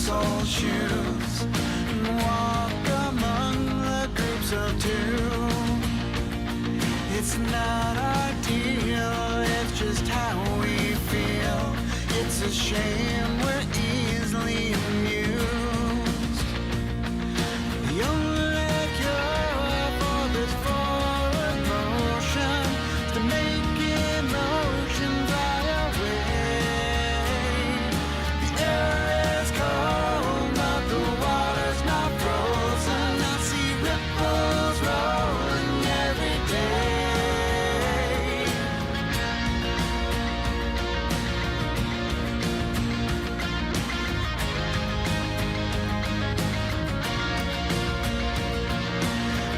soul shoes and walk among the groups of two. It's not ideal, it's just how we feel. It's a shame we're easily amused. The only cure for this forward motion is to make emotion fly away. The air is cold, but the water's not frozen. I see ripples rolling every day.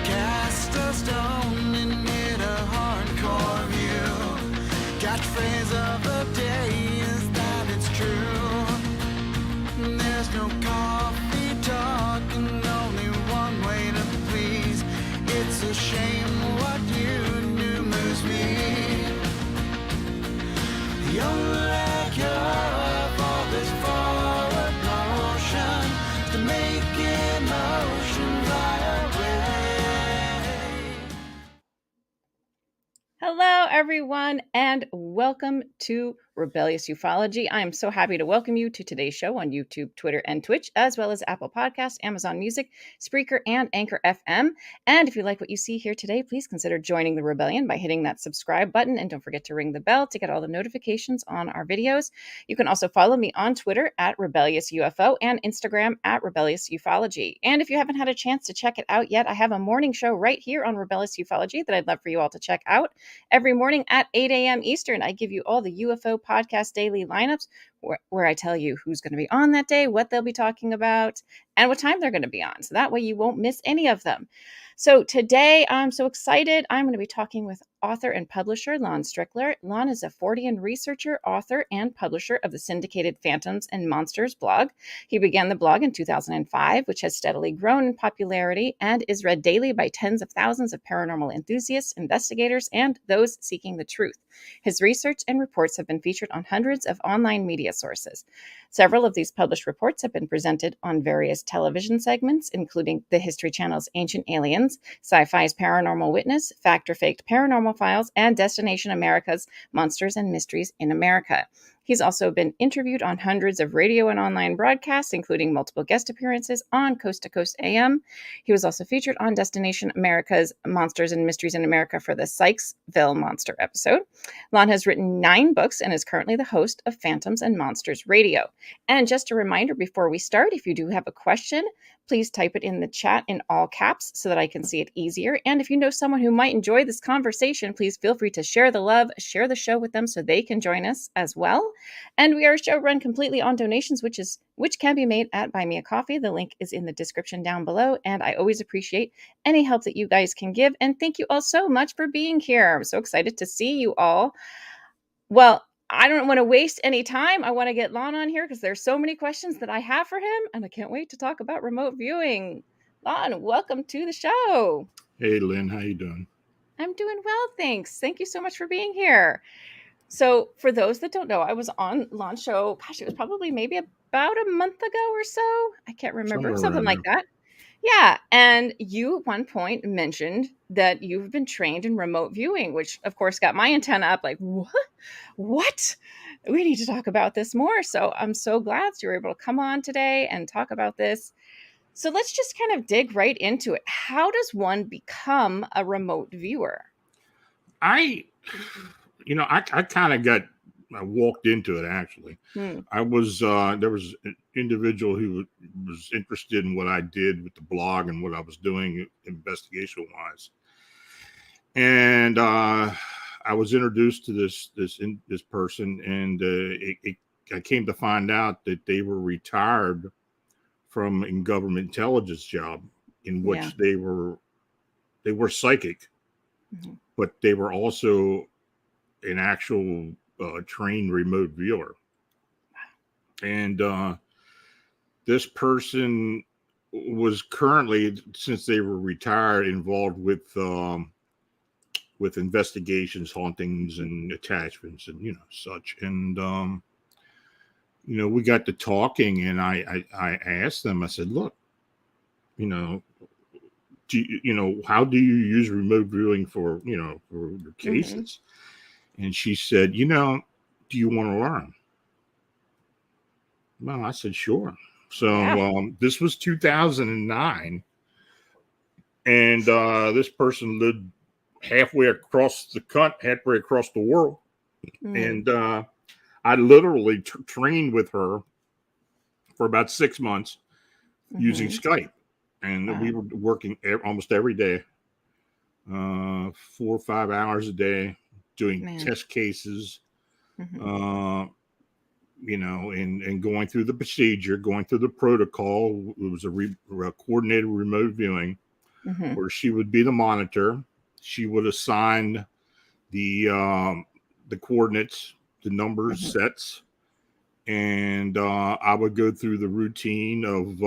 Cast a stone and get a hardcore view. Catchphrase of the day is that it's true. There's no coffee talk and only one way to please. It's a shame what you do moves me. The only cure for this forward motion is to make emotion fly away. Hello, everyone, and welcome to Rebellious Ufology. I am so happy to welcome you to today's show on YouTube, Twitter, and Twitch, as well as Apple Podcasts, Amazon Music, Spreaker, and Anchor FM. And if you like what you see here today, please consider joining the rebellion by hitting that subscribe button, and don't forget to ring the bell to get all the notifications on our videos. You can also follow me on Twitter at Rebellious UFO and Instagram at Rebellious Ufology. And if you haven't had a chance to check it out yet, I have a morning show right here on Rebellious Ufology that I'd love for you all to check out. Every morning at 8 a.m. Eastern, I give you all the UFO podcast daily lineups where I tell you who's going to be on that day, what they'll be talking about, and what time they're going to be on. So that way you won't miss any of them. So today I'm so excited. I'm going to be talking with author and publisher Lon Strickler. Lon is a Fortean researcher, author, and publisher of the syndicated Phantoms and Monsters blog. He began the blog in 2005, which has steadily grown in popularity and is read daily by tens of thousands of paranormal enthusiasts, investigators, and those seeking the truth. His research and reports have been featured on hundreds of online media sources. Several of these published reports have been presented on various television segments, including the History Channel's Ancient Aliens, Syfy's Paranormal Witness, Fact or Faked Paranormal Files, and Destination America's Monsters and Mysteries in America. He's also been interviewed on hundreds of radio and online broadcasts, including multiple guest appearances on Coast to Coast AM. He was also featured on Destination America's Monsters and Mysteries in America for the Sykesville Monster episode. Lon has written 9 books and is currently the host of Phantoms and Monsters Radio. And just a reminder before we start, if you do have a question, please type it in the chat in all caps so that I can see it easier. And if you know someone who might enjoy this conversation, please feel free to share the love, share the show with them so they can join us as well. And we are a show run completely on donations, which can be made at Buy Me a Coffee. The link is in the description down below. And I always appreciate any help that you guys can give. And thank you all so much for being here. I'm so excited to see you all. Well, I don't want to waste any time. I want to get Lon on here because there's so many questions that I have for him, and I can't wait to talk about remote viewing. Lon, welcome to the show. Hey, Lynn, how you doing? I'm doing well, thanks. Thank you so much for being here. So for those that don't know, I was on Lon's show, gosh, it was probably maybe about a month ago or so. I can't remember, something like that. Yeah, and you at one point mentioned that you've been trained in remote viewing, which of course got my antenna up like, what? We need to talk about this more. So I'm so glad you were able to come on today and talk about this. So let's just kind of dig right into it. How does one become a remote viewer? I kind of I walked into it actually. I was there was an individual who was interested in what I did with the blog and what I was doing investigation wise, and I was introduced to this person, and I came to find out that they were retired from a government intelligence job in which they were psychic, but they were also an actual trained remote viewer. And this person was currently, since they were retired, involved with investigations, hauntings, and attachments, and such. And we got to talking, and I asked them. I said, "Look, how do you use remote viewing for for your cases?" And she said, "Do you want to learn?" Well, I said, "Sure." So this was 2009, and this person lived halfway across the world, and I literally trained with her for about 6 months using Skype, and we were working almost every day, 4 or 5 hours a day, doing test cases, and going through the procedure, going through the protocol. It was a coordinated remote viewing where she would be the monitor. She would assign the coordinates, the numbers, sets, and I would go through the routine of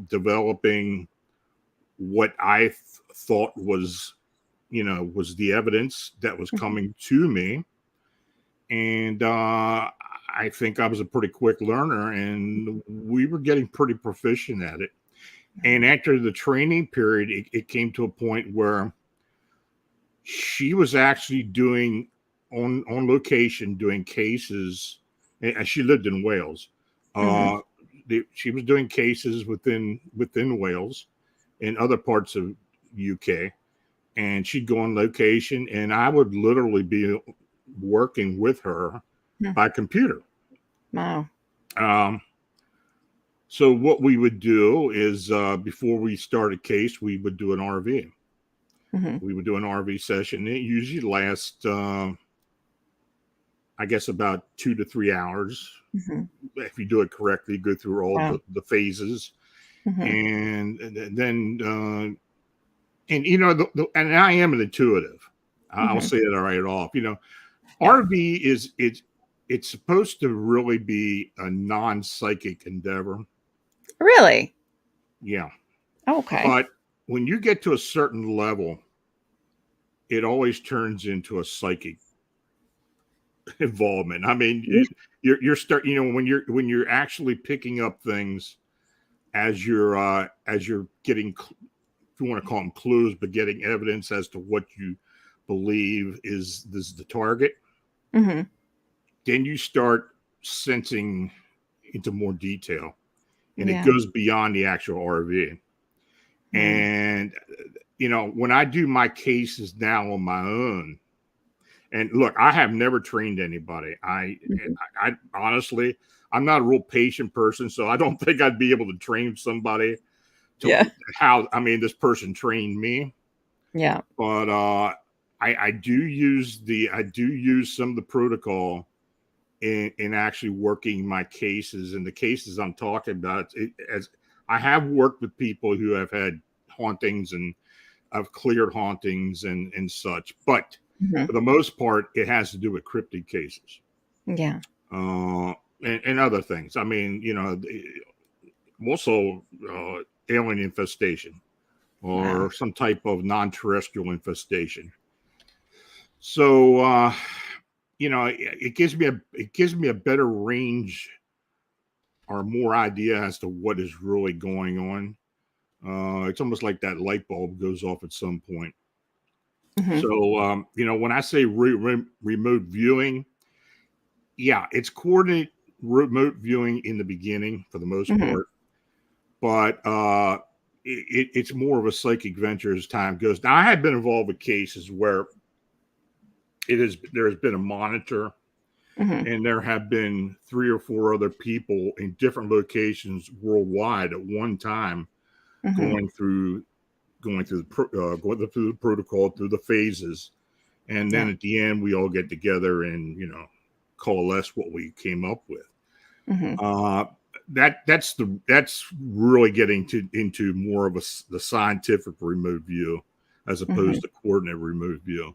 developing what I thought was the evidence that was coming to me. And I think I was a pretty quick learner, and we were getting pretty proficient at it. And after the training period, it came to a point where she was actually doing on location, doing cases, and she lived in Wales. She was doing cases within Wales and other parts of UK, and she'd go on location, and I would literally be working with her by computer. Wow. So what we would do is before we start a case, we would do an RV. We would do an RV session. It usually lasts, I guess, about 2 to 3 hours. If you do it correctly, go through all the phases, and then and I am an intuitive. I'll say that right off. RV it's supposed to really be a non-psychic endeavor. Really? Yeah. Okay. But when you get to a certain level, it always turns into a psychic involvement. I mean, you're when you're actually picking up things as you're getting, if you want to call them clues, but getting evidence as to what you believe is the target. Then you start sensing into more detail, and it goes beyond the actual RV. And when I do my cases now on my own, and look, I have never trained anybody. I honestly, I'm not a real patient person, so I don't think I'd be able to train somebody to how, this person trained me. Yeah. But I do use some of the protocol in actually working my cases, and the cases I'm talking about, as I have worked with people who have had hauntings, and I've cleared hauntings and such, but for the most part, it has to do with cryptid cases. Yeah. And other things. Also alien infestation or some type of non-terrestrial infestation. So, it gives me a better range or more idea as to what is really going on. It's almost like that light bulb goes off at some point. So, when I say remote viewing, it's coordinated remote viewing in the beginning for the most part, but it's more of a psychic venture as time goes. Now, I have been involved with cases where there has been a monitor, and there have been 3 or 4 other people in different locations worldwide at one time, going through the protocol, through the phases, and then at the end we all get together and coalesce what we came up with. That's really getting into more of the scientific remote view as opposed to coordinate remote view.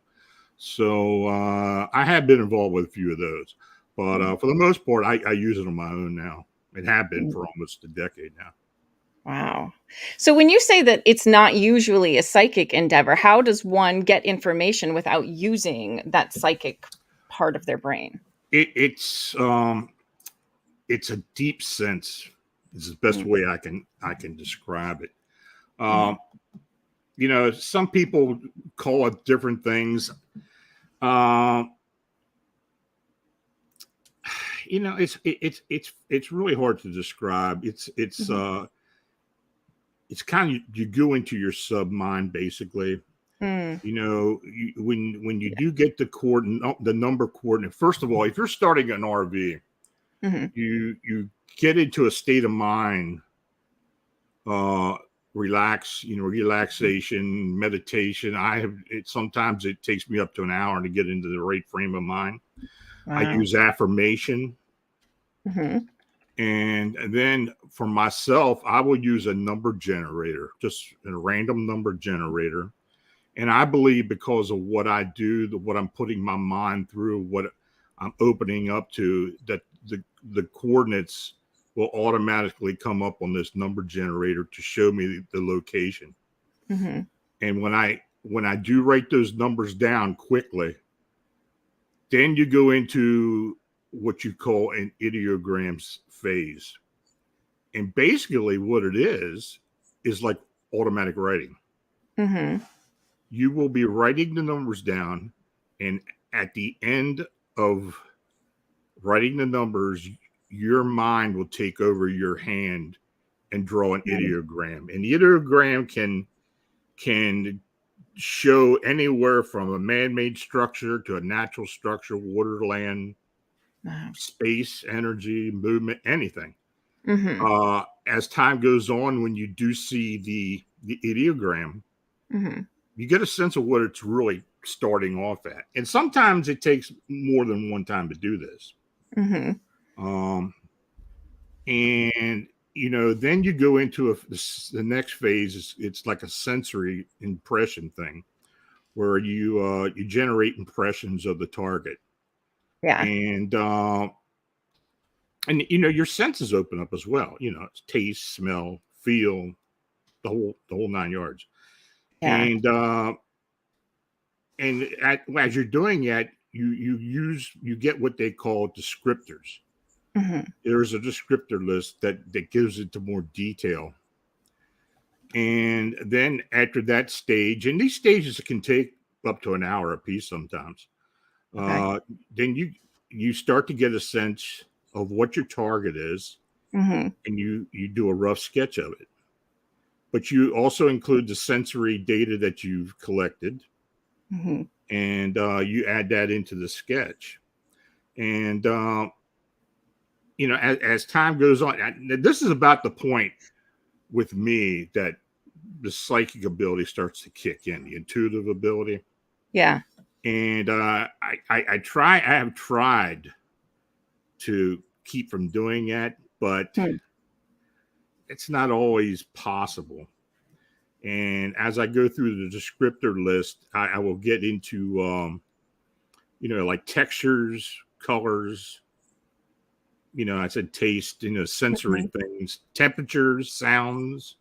So I have been involved with a few of those, but for the most part, I use it on my own now. It have been for almost a decade now. Wow. So when you say that it's not usually a psychic endeavor, how does one get information without using that psychic part of their brain? It's it's a deep sense. It's the best way I can describe it. You know, some people call it different things. You know, it's really hard to describe. It's kind of, you go into your sub mind basically. You know, when you do get the number coordinate. First of all, if you're starting an RV, you get into a state of mind, relaxation, meditation. Sometimes it takes me up to an hour to get into the right frame of mind. Wow. I use affirmation. And then for myself, I will use a number generator, just a random number generator. And I believe because of what I do, what I'm putting my mind through, what I'm opening up to, that the coordinates will automatically come up on this number generator to show me the location. And when I do write those numbers down quickly, then you go into what you call an ideogram phase. And basically what it is like automatic writing. You will be writing the numbers down, and at the end of writing the numbers, your mind will take over your hand and draw an ideogram. And the ideogram can show anywhere from a man-made structure to a natural structure, water, land, space, energy, movement, anything. As time goes on, when you do see the ideogram, you get a sense of what it's really starting off at. And sometimes it takes more than one time to do this. And, you know, then you go into the next phase. It's like a sensory impression thing where you generate impressions of the target. Yeah. And, you know, your senses open up as well. You know, it's taste, smell, feel, the whole 9 yards. Yeah. And as you're doing that, you get what they call descriptors. There's a descriptor list that gives it to more detail. And then after that stage, and these stages can take up to an hour a piece sometimes. Then you start to get a sense of what your target is, and you do a rough sketch of it. But you also include the sensory data that you've collected, and you add that into the sketch. And you know, as time goes on, this is about the point with me that the psychic ability starts to kick in, the intuitive ability. Yeah. And I have tried to keep from doing that, but it's not always possible. And as I go through the descriptor list, I will get into, you know, like textures, colors, you know, I said taste, you know, sensory things, temperatures, sounds,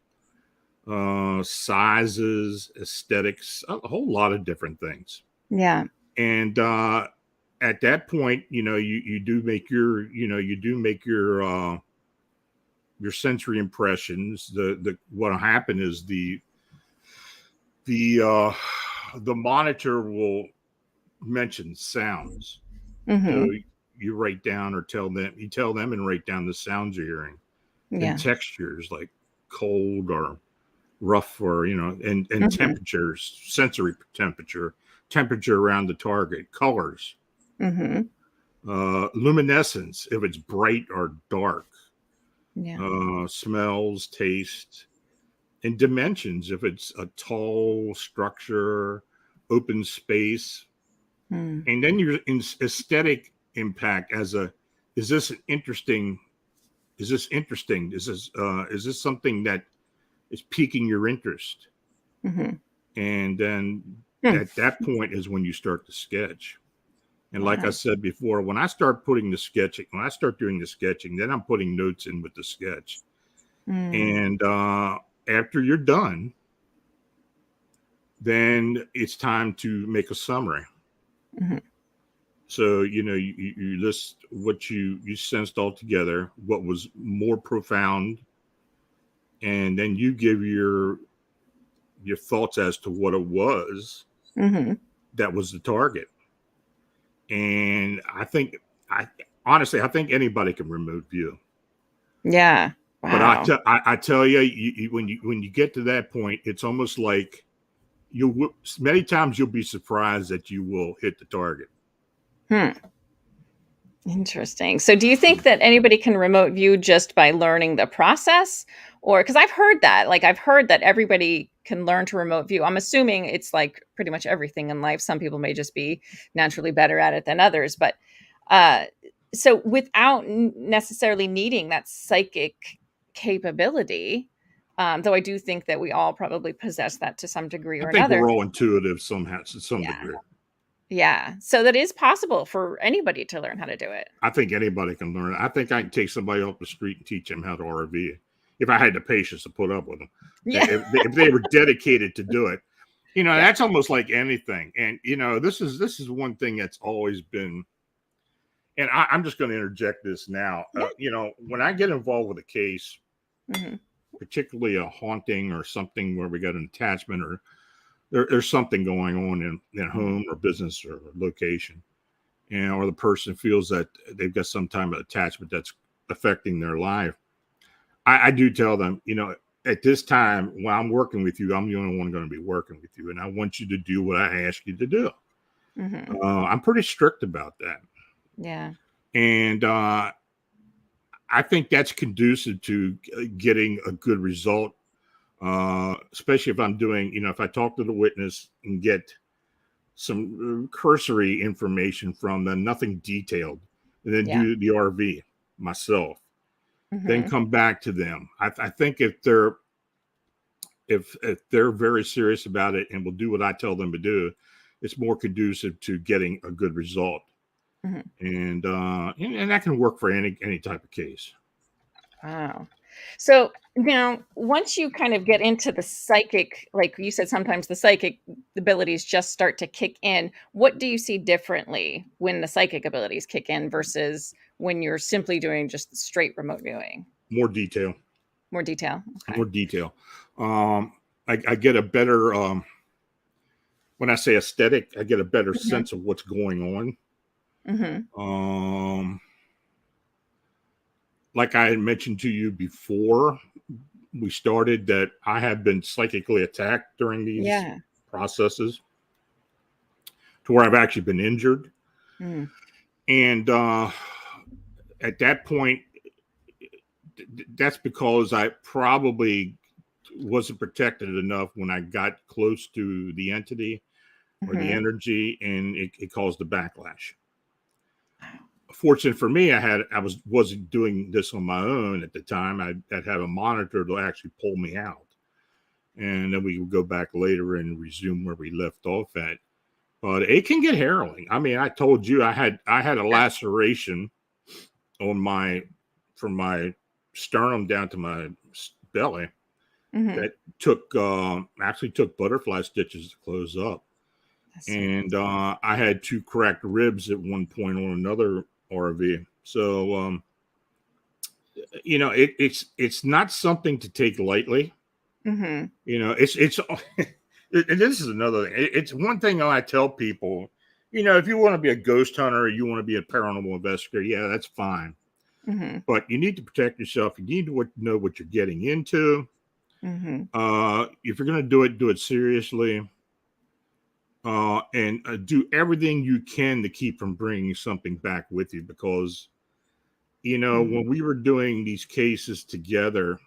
sizes, aesthetics, a whole lot of different things. Yeah. And at that point, you know, you do make your sensory impressions. What will happen is the monitor will mention sounds. So you write down or tell them and write down the sounds you're hearing. And textures like cold or rough, or, you know, and temperatures, sensory temperature around the target, colors, luminescence, if it's bright or dark, smells, taste, and dimensions, if it's a tall structure, open space, and then your aesthetic impact is this interesting? Is this something that is piquing your interest? And then at that point is when you start to sketch. And like I said before, when I start doing the sketching, then I'm putting notes in with the sketch. And after you're done, then it's time to make a summary. So, you list what you sensed all together, what was more profound, and then you give your thoughts as to what it was that was the target. And I honestly, I think anybody can remote view. Yeah. But Wow. I tell you, when you get to that point, it's almost like many times you'll be surprised that you will hit the target. Interesting. So do you think that anybody can remote view just by learning the process? Or because I've heard that, like I've heard that everybody can learn to remote view. I'm assuming it's like pretty much everything in life. Some people may just be naturally better at it than others. But uh, so without necessarily needing that psychic capability, though I do think that we all probably possess that to some degree I or think another. we're all intuitive somehow, to some Yeah. degree. Yeah. So that is possible for anybody to learn how to do it. I think anybody can learn. I think I can take somebody off the street and teach them how to RV if I had the patience to put up with them. Yeah. If they were dedicated to do it, Yeah. that's almost like anything. And this is one thing that's always been. And I'm just going to interject this now. When I get involved with a case, particularly a haunting or something where we got an attachment or there's something going on in home or business or location, or the person feels that they've got some type of attachment that's affecting their life, I do tell them, at this time when I'm working with you, I'm the only one going to be working with you, and I want you to do what I ask you to do. I'm pretty strict about that. Yeah. And I think that's conducive to getting a good result, especially if I'm doing, if I talk to the witness and get some cursory information from them, nothing detailed, and then do the RV myself, then come back to them. I think if they're very serious about it and will do what I tell them to do, it's more conducive to getting a good result. And that can work for any type of case. Wow. So now, once you kind of get into the psychic, like you said, sometimes the psychic abilities just start to kick in. What do you see differently when the psychic abilities kick in versus when you're simply doing just straight remote viewing? More detail. More detail. Okay. More detail. I get a better, when I say aesthetic, I get a better sense of what's going on. Like I had mentioned to you before we started, that I have been psychically attacked during these processes to where I've actually been injured. And at that point, that's because I probably wasn't protected enough when I got close to the entity or the energy, and it caused a backlash. Fortunate for me, I wasn't doing this on my own at the time. I'd have a monitor to actually pull me out, and then we would go back later and resume where we left off at. But it can get harrowing. I mean, I told you I had a laceration on from my sternum down to my belly that actually took butterfly stitches to close up. And I had 2 cracked ribs at one point on another RV. So, it's not something to take lightly. It's and this is another thing. It's one thing I tell people, if you want to be a ghost hunter or you want to be a paranormal investigator, yeah, that's fine. But you need to protect yourself. You need to know what you're getting into. If you're going to do it seriously. And do everything you can to keep from bringing something back with you, because when we were doing these cases together,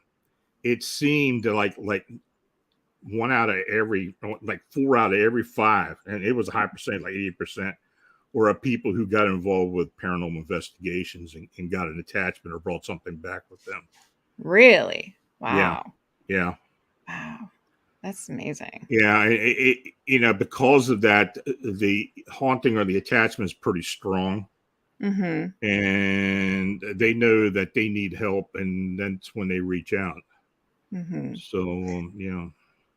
it seemed like 4 out of every 5, and it was a high percent, like 80%, were people who got involved with paranormal investigations and got an attachment or brought something back with them. Really? Wow. Yeah. Wow. That's amazing. Yeah, because of that, the haunting or the attachment is pretty strong, and they know that they need help, and that's when they reach out. So,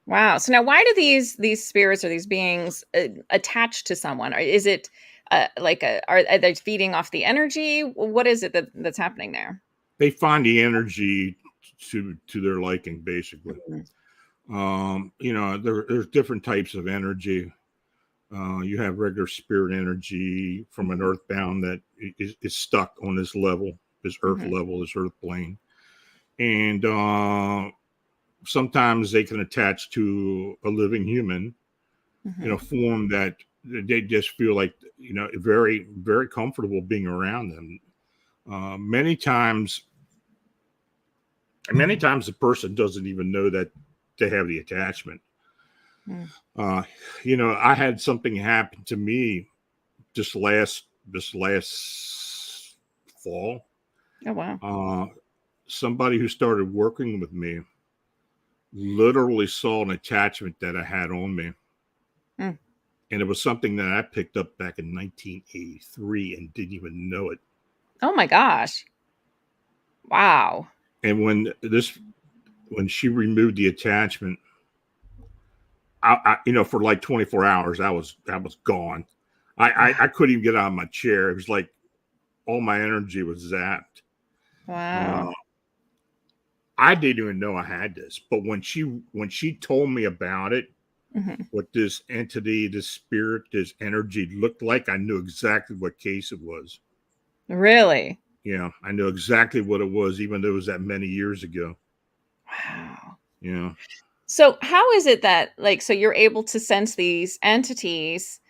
Wow. So now, why do these spirits or these beings attach to someone? Or is it are they feeding off the energy? What is it that's happening there? They find the energy to their liking, basically. There's different types of energy. You have regular spirit energy from an earthbound that is stuck on this level, this earth level, this earth plane. And sometimes they can attach to a living human in a form that they just feel like, very, very comfortable being around them. Many times the person doesn't even know that they have the attachment. I had something happen to me this last fall. Oh, wow. Somebody who started working with me literally saw an attachment that I had on me. And it was something that I picked up back in 1983 and didn't even know it. Oh my gosh. Wow. And when she removed the attachment, I for like 24 hours, I was gone. I couldn't even get out of my chair. It was like all my energy was zapped. Wow. I didn't even know I had this, but when she told me about it, what this entity, this spirit, this energy looked like, I knew exactly what case it was. Really? Yeah, I knew exactly what it was, even though it was that many years ago. Wow. Yeah. So how is it that, so you're able to sense these entities,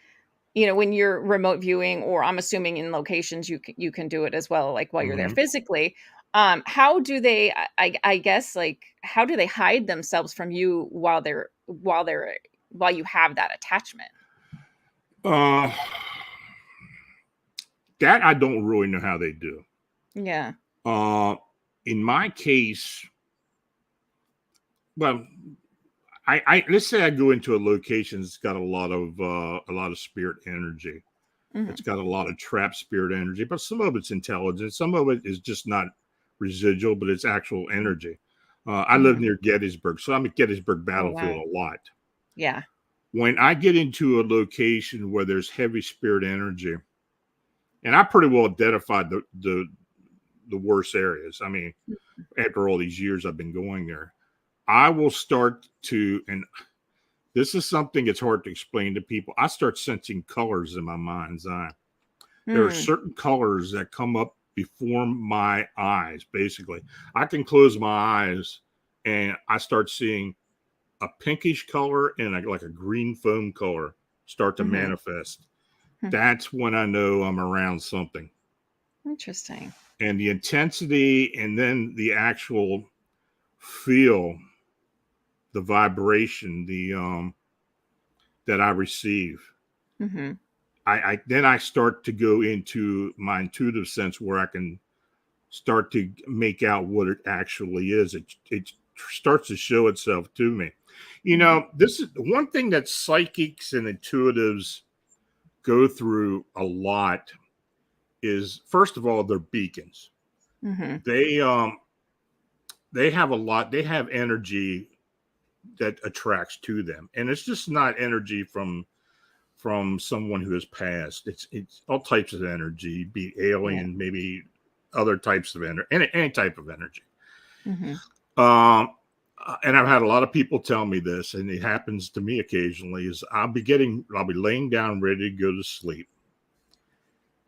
when you're remote viewing, or I'm assuming in locations you can do it as well, like while you're there physically. How do they, I guess, how do they hide themselves from you while you have that attachment? That I don't really know how they do. Yeah. In my case, well, I let's say I go into a location that's got a lot of spirit energy. It's got a lot of trapped spirit energy, but some of it's intelligent. Some of it is just not residual, but it's actual energy. I live near Gettysburg, so I'm at Gettysburg Battlefield a lot. Yeah. When I get into a location where there's heavy spirit energy, and I pretty well identified the worst areas. I mean, after all these years I've been going there, I will start to, and this is something it's hard to explain to people. I start sensing colors in my mind's eye. There are certain colors that come up before my eyes, basically. I can close my eyes and I start seeing a pinkish color and like a green foam color start to manifest. That's when I know I'm around something. Interesting. And the intensity and then the actual feel, the vibration, that I receive. I then I start to go into my intuitive sense where I can start to make out what it actually is. It starts to show itself to me. This is one thing that psychics and intuitives go through a lot is, first of all, they're beacons. They have a lot. They have energy that attracts to them, and it's just not energy from someone who has passed. It's all types of energy, be alien, maybe other types of energy, any type of energy. And I've had a lot of people tell me this, and it happens to me occasionally. Is I'll be laying down ready to go to sleep,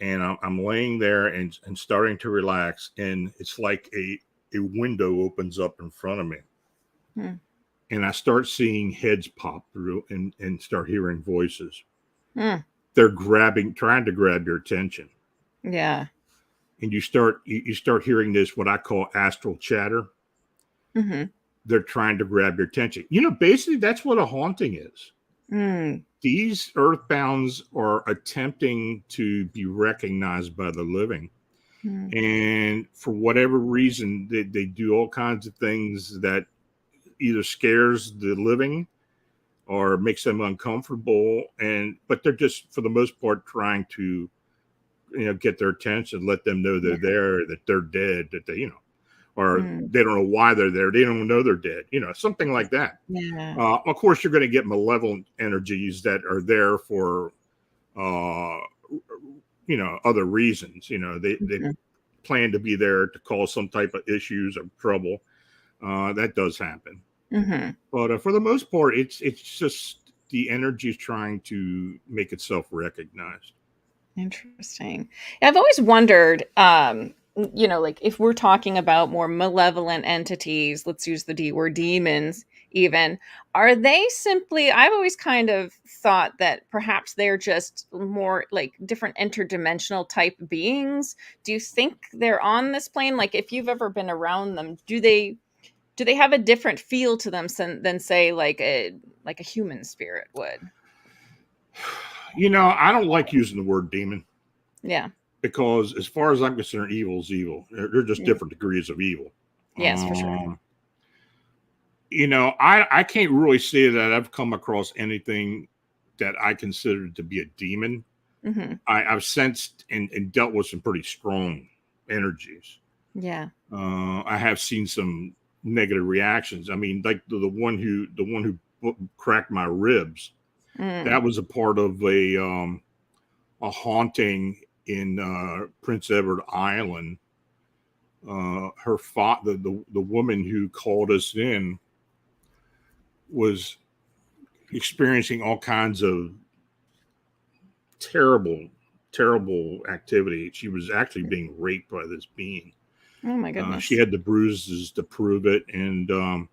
and I'm laying there and starting to relax, and it's like a window opens up in front of me. And I start seeing heads pop through and start hearing voices. They're trying to grab your attention. Yeah. And you start hearing this, what I call astral chatter. They're trying to grab your attention. Basically that's what a haunting is. These earthbounds are attempting to be recognized by the living. And for whatever reason, they do all kinds of things that either scares the living or makes them uncomfortable, but they're just, for the most part, trying to get their attention, let them know they're there, that they're dead, that they or they don't know why they're there, they don't know they're dead, something like that. Of course you're going to get malevolent energies that are there for other reasons. They Mm-hmm. plan to be there to cause some type of issues or trouble. That does happen. Mm-hmm. But for the most part, it's just the energy is trying to make itself recognized. Interesting. I've always wondered, like if we're talking about more malevolent entities, let's use the D word demons, even, are they simply, I've always kind of thought that perhaps they're just more like different interdimensional type beings. Do you think they're on this plane? Like if you've ever been around them, do they have a different feel to them than say like a human spirit would? I don't like using the word demon Yeah. because, as far as I'm concerned, evil is evil. They're just Yeah. different degrees of evil. Yes, for sure. I can't really say that I've come across anything that I considered to be a demon. Mm-hmm. I've sensed and dealt with some pretty strong energies. Yeah. I have seen some negative reactions. I mean, like the one who cracked my ribs. Mm. That was a part of a haunting in Prince Edward Island. Her father, the woman who called us in, was experiencing all kinds of terrible, terrible activity. She was actually being raped by this being. Oh my She goodness. had the bruises to prove it, and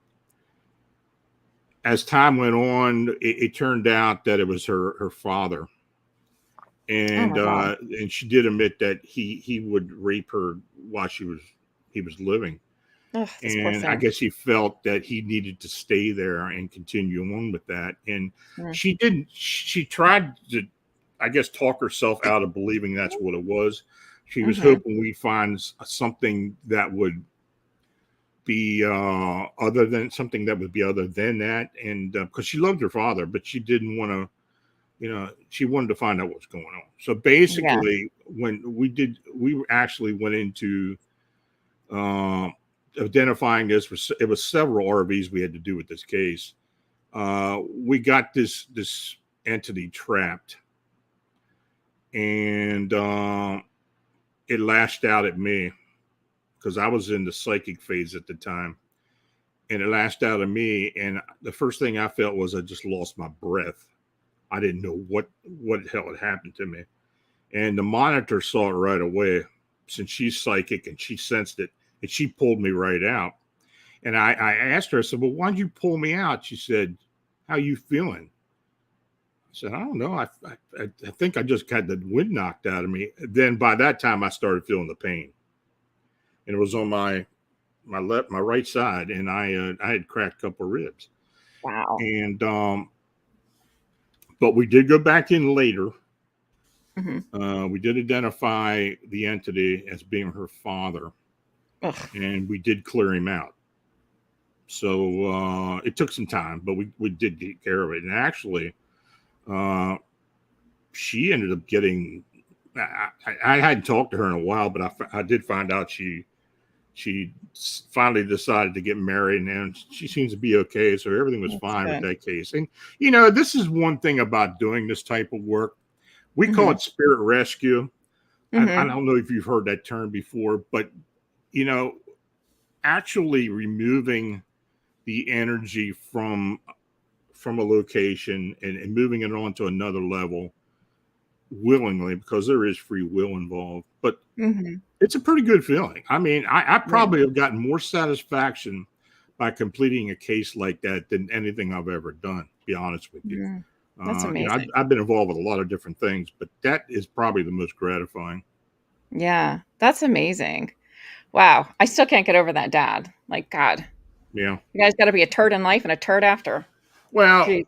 as time went on, it turned out that it was her father, Oh and my God. and she did admit that he would rape her while he was living, Oh, this poor and I thing. guess he felt that he needed to stay there and continue on with that, and Mm. she didn't. She tried to, I guess, talk herself out of believing that's what it was. She was Mm-hmm. hoping we'd find something that would be other than something that would be other than that, and because she loved her father, but she didn't want to, she wanted to find out what's going on. So Yeah. basically, when we actually went into identifying this. It was several RVs we had to do with this case. We got this entity trapped, and it lashed out at me because I was in the psychic phase at the time, and it lashed out at me. And the first thing I felt was I just lost my breath. I didn't know what the hell had happened to me. And the monitor saw it right away, since she's psychic and she sensed it, and she pulled me right out. And I asked her, I said, "Well, why'd you pull me out?" She said, "How you feeling?" I said, "I don't know. I think I just got the wind knocked out of me." Then by that time, I started feeling the pain, and it was on my right side, and I had cracked a couple of ribs. Wow. And but we did go back in later. Mm-hmm. We did identify the entity as being her father, Ugh. and we did clear him out. So it took some time, but we did take care of it. And actually, uh, she ended up getting. I hadn't talked to her in a while, but I did find out she finally decided to get married, and she seems to be okay. So everything was That's fine with good. that case. And this is one thing about doing this type of work. We call Mm-hmm. it spirit rescue. I Mm-hmm. don't know if you've heard that term before, but you know, actually removing the energy from a location and moving it on to another level willingly, because there is free will involved. But Mm-hmm. it's a pretty good feeling. I mean, I Yeah. probably have gotten more satisfaction by completing a case like that than anything I've ever done, to be honest with you. Mm. That's amazing. I've been involved with a lot of different things, but that is probably the most gratifying. Yeah. That's amazing. Wow. I still can't get over that dad. Like, God, Yeah. you guys got to be a turd in life and a turd after. Well, Jeez.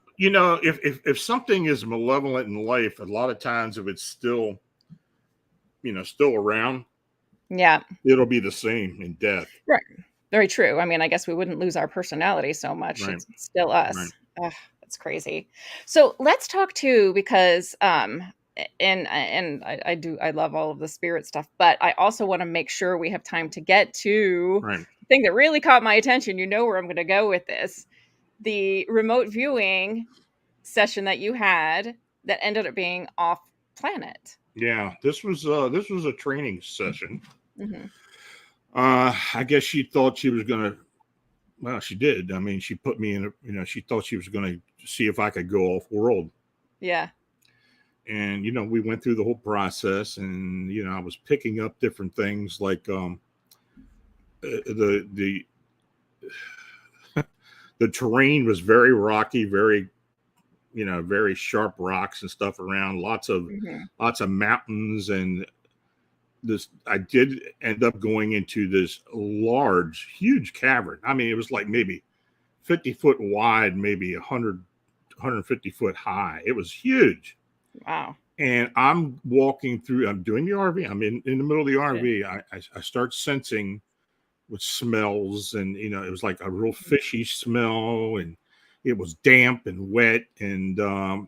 if something is malevolent in life, a lot of times if it's still, still around, Yeah. it'll be the same in death. Right. Very true. I mean, I guess we wouldn't lose our personality so much. Right. It's still Right. us. Ugh, that's crazy. So let's talk too, because and I love all of the spirit stuff, but I also want to make sure we have time to get to Right. the thing that really caught my attention. You know where I'm going to go with this. The remote viewing session that you had that ended up being off planet. Yeah, this was a training session. Mm-hmm. I guess she thought she was gonna. Well, she did. I mean, she put me in a. She thought she was gonna see if I could go off world. Yeah. And we went through the whole process, and I was picking up different things like the the terrain was very rocky, very very sharp rocks and stuff around, lots of mountains. And this, I did end up going into this large, huge cavern. I mean, it was like maybe 50 foot wide, maybe 150 foot high. It was huge. Wow. And I'm walking through, I'm doing the RV. I'm in the middle of the RV. Yeah. I start sensing with smells, and it was like a real fishy smell, and it was damp and wet, and the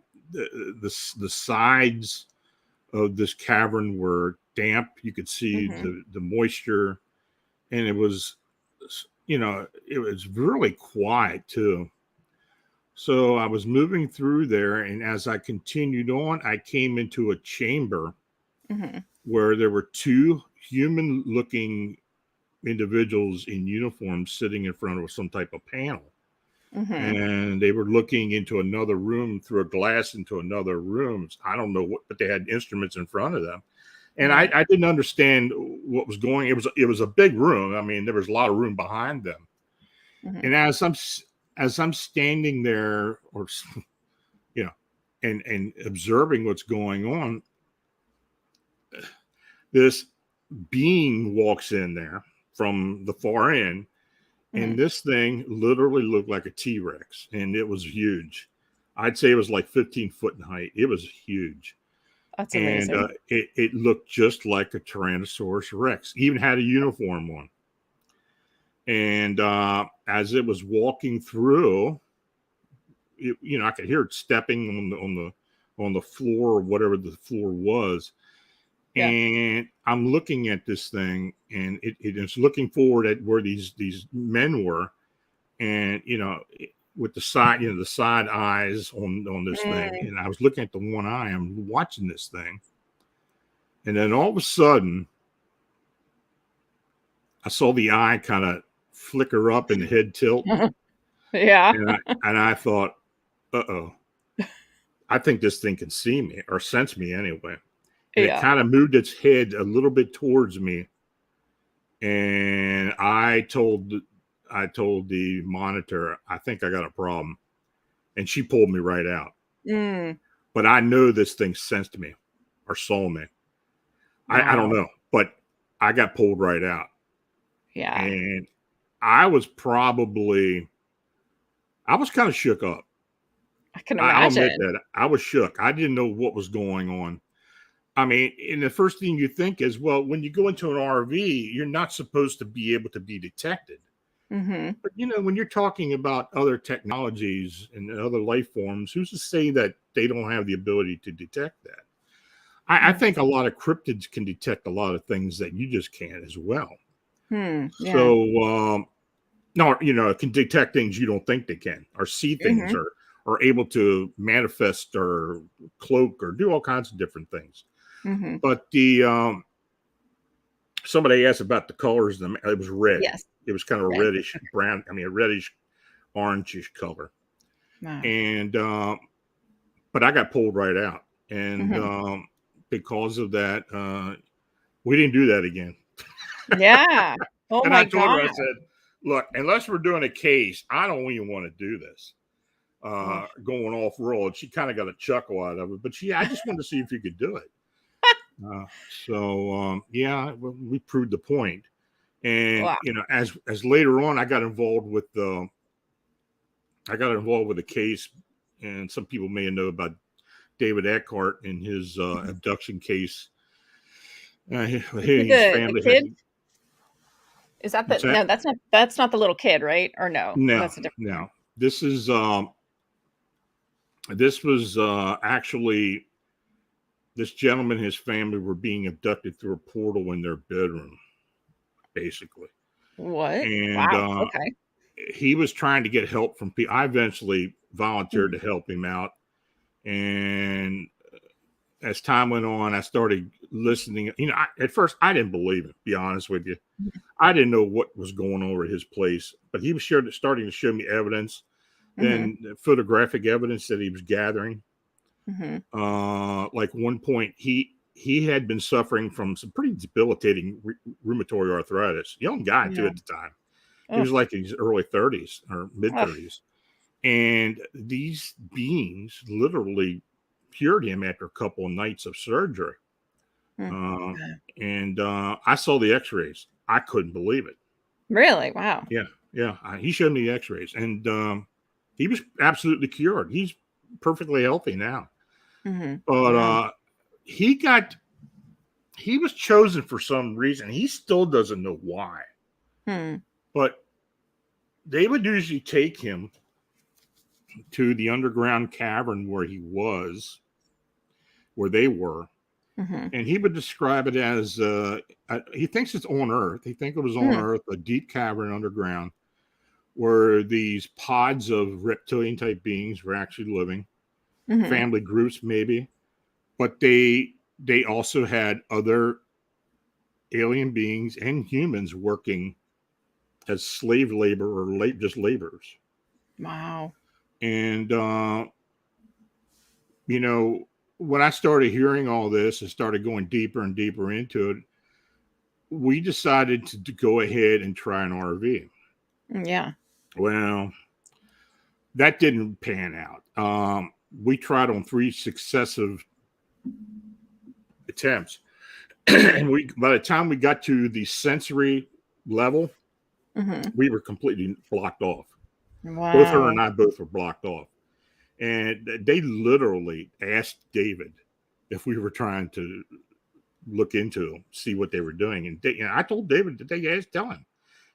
sides of this cavern were damp. You could see the moisture, and it was really quiet too. So I was moving through there, and as I continued on, I came into a chamber where there were two human-looking individuals in uniform sitting in front of some type of panel. And they were looking into another room through a glass into another room. I don't know what, but they had instruments in front of them. And I didn't understand what was going. It was a big room. I mean, there was a lot of room behind them. And as I'm standing there, or and observing what's going on, this being walks in there from the far end. And this thing literally looked like a T-Rex, and it was huge. I'd say it was like 15 foot in height. It was huge. That's amazing. And it looked just like a Tyrannosaurus Rex. Even had a uniform on. And as it was walking through, I could hear it stepping on the floor, or whatever the floor was. Yeah. And I'm looking at this thing, and it is looking forward at where these men were, and with the side eyes on this thing. And I was looking at the one eye. I'm watching this thing, and then all of a sudden, I saw the eye kind of flicker up and the head tilt. Yeah. And I thought, uh-oh, I think this thing can see me, or sense me anyway. And it kind of moved its head a little bit towards me, and I told the monitor, I think I got a problem, and she pulled me right out. But I know this thing sensed me or saw me. Wow. I don't know, but I got pulled right out. Yeah, and I was kind of shook up. I can imagine. I'll admit that I was shook. I didn't know what was going on. I mean, and the first thing you think is, well, when you go into an RV, you're not supposed to be able to be detected. But, when you're talking about other technologies and other life forms, who's to say that they don't have the ability to detect that? I think a lot of cryptids can detect a lot of things that you just can't as well. Yeah. So, no, it can detect things you don't think they can, or see things, or able to manifest or cloak or do all kinds of different things. But somebody asked about the colors. It was red. Yes. It was kind of a reddish brown. I mean, a reddish orangish color. Wow. And but I got pulled right out, and because of that, we didn't do that again. Yeah. Oh and my I told God. her, I said, look, unless we're doing a case, I don't even want to do this. Going off road. She kind of got a chuckle out of it, but I just wanted to see if you could do it. We proved the point. And wow. As later on, I got involved with the case, and some people may know about David Eckhart and his abduction case. His family. The kid? Is that the? No, that's not the little kid, right? Or no? No, that's a different. No. This is this was actually, this gentleman and his family were being abducted through a portal in their bedroom, basically. What? And wow. Okay. He was trying to get help from people. I eventually volunteered to help him out, and as time went on, I started listening. At first I didn't believe it, to be honest with you. I didn't know what was going on at his place, but he was starting to show me evidence, then photographic evidence that he was gathering. Like one point, he had been suffering from some pretty debilitating rheumatoid arthritis. Young guy too at the time. He was like in his early 30s or mid 30s, and these beings literally cured him after a couple of nights of surgery. And I saw the X-rays. I couldn't believe it. Really? Wow. Yeah. He showed me the X-rays, and he was absolutely cured. He's perfectly healthy now. But he was chosen for some reason. He still doesn't know why. But they would usually take him to the underground cavern where they were. And he would describe it as, he thinks it's on Earth. He thinks it was on Earth, a deep cavern underground where these pods of reptilian type beings were actually living, family groups maybe, but they also had other alien beings and humans working as slave labor or just laborers. Wow. And, when I started hearing all this and started going deeper and deeper into it, we decided to go ahead and try an RV. Yeah. Well, that didn't pan out. We tried on 3 successive attempts. And by the time we got to the sensory level, we were completely blocked off. Wow. Both her and I both were blocked off. And they literally asked David if we were trying to look into them, see what they were doing. And I told David that they guys tell him,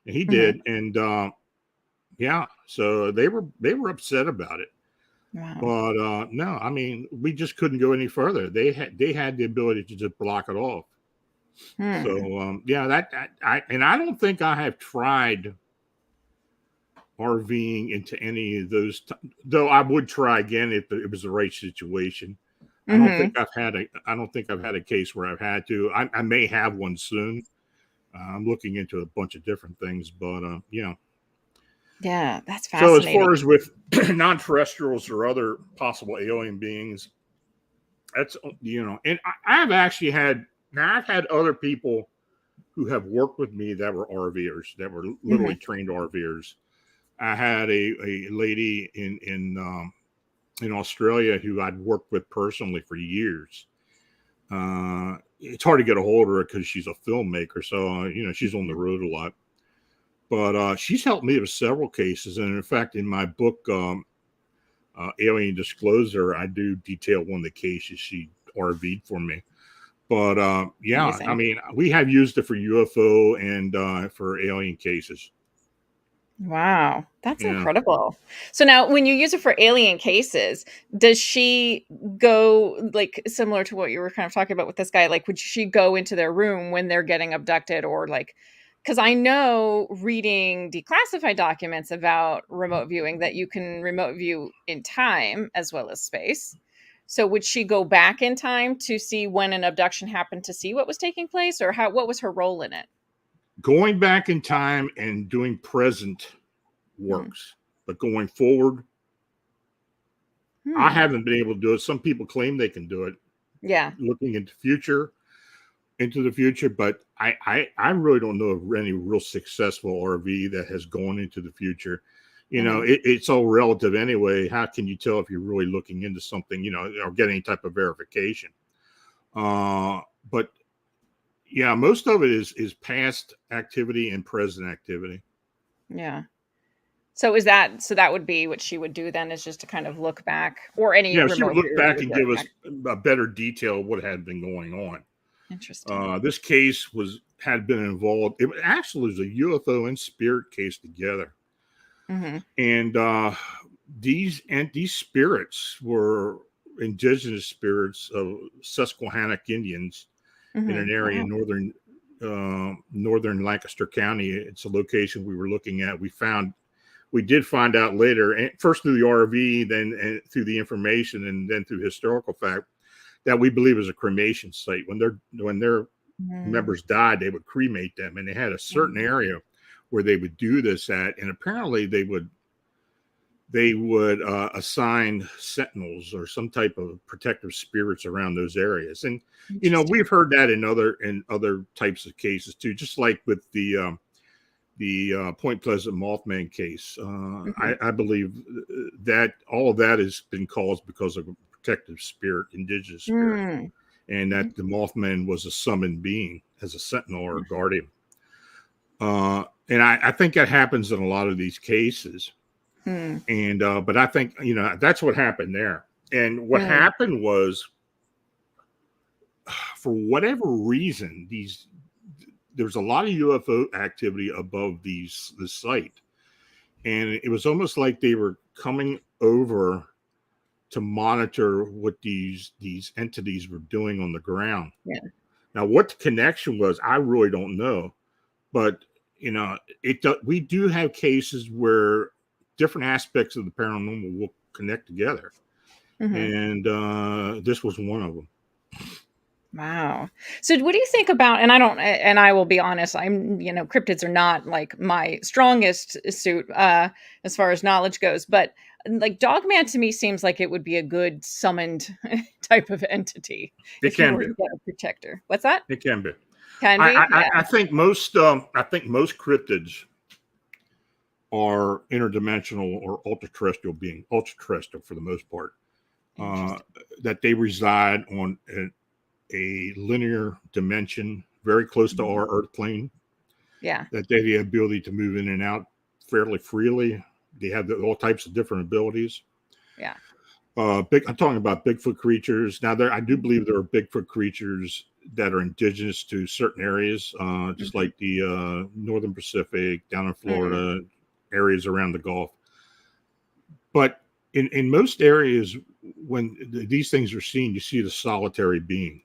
and he did. And so they were upset about it. Wow. But no, I mean, we just couldn't go any further. They had the ability to just block it off. So I don't think I have tried RVing into any of those, though I would try again if it was the right situation. I don't think I've had a case where I've had to. I may have one soon. I'm looking into a bunch of different things, but yeah, that's fascinating. So as far as with non-terrestrials or other possible alien beings, that's and I've actually had other people who have worked with me that were RVers, that were literally trained RVers. I had a lady in Australia who I'd worked with personally for years. It's hard to get a hold of her because she's a filmmaker, so she's on the road a lot. But she's helped me with several cases, and in fact, in my book, Alien Disclosure, I do detail one of the cases she RV'd for me. But amazing. I mean, we have used it for UFO and for alien cases. Wow, that's incredible. So now when you use it for alien cases, does she go like similar to what you were kind of talking about with this guy? Like, would she go into their room when they're getting abducted, or like, because I know reading declassified documents about remote viewing that you can remote view in time as well as space. So would she go back in time to see when an abduction happened to see what was taking place, or what was her role in it? Going back in time and doing present works, but going forward, I haven't been able to do it. Some people claim they can do it. Yeah. Looking into the future, but I really don't know of any real successful RV that has gone into the future. It's all relative anyway. How can you tell if you're really looking into something, or get any type of verification? But yeah, most of it is past activity and present activity. Yeah. So that would be what she would do then, is just to kind of look back, or any she would look back and give us a better detail of what had been going on. Interesting. This case had been involved. It actually was a UFO and spirit case together. And these spirits were indigenous spirits of Susquehannock Indians in an area in northern Lancaster County. It's a location we were looking at. We did find out later, and first through the RV, then through the information, and then through historical fact, that we believe is a cremation site. When their members died, they would cremate them, and they had a certain area where they would do this at, and apparently they would assign sentinels or some type of protective spirits around those areas. And we've heard that in other types of cases too, just like with the Point Pleasant Mothman case. I believe that all of that has been caused because of a protective spirit, indigenous spirit, and that the Mothman was a summoned being as a sentinel or a guardian. And I think that happens in a lot of these cases. And but I think that's what happened there. And what happened was, for whatever reason, there's a lot of UFO activity above the site, and it was almost like they were coming over to monitor what these entities were doing on the ground. Now, what the connection was, I really don't know, but we do have cases where different aspects of the paranormal will connect together, and this was one of them. Wow. So what do you think about, and I will be honest, cryptids are not like my strongest suit as far as knowledge goes, but like Dogman to me seems like it would be a good summoned type of entity. It can be. A protector. What's that? It can be. Can be. I think most cryptids are interdimensional or ultra-terrestrial for the most part. That they reside on a linear dimension very close to our Earth plane. Yeah. That they have the ability to move in and out fairly freely. They have all types of different abilities. Yeah. I'm talking about Bigfoot creatures. Now, I do believe there are Bigfoot creatures that are indigenous to certain areas, just like the Northern Pacific, down in Florida, areas around the Gulf. But in most areas, when these things are seen, you see the solitary being.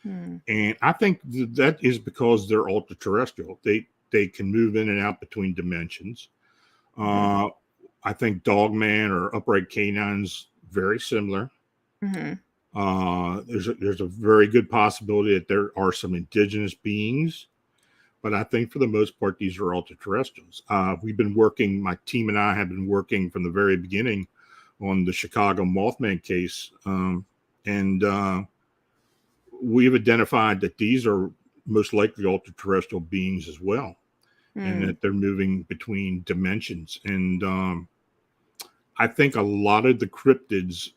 And I think that is because they're ultra-terrestrial. They can move in and out between dimensions. I think Dogman or Upright Canine's very similar. There's a very good possibility that there are some indigenous beings, but I think for the most part these are ultra-terrestrials. My team and I have been working from the very beginning on the Chicago Mothman case, and we've identified that these are most likely ultra-terrestrial beings as well, and that they're moving between dimensions. And I think a lot of the cryptids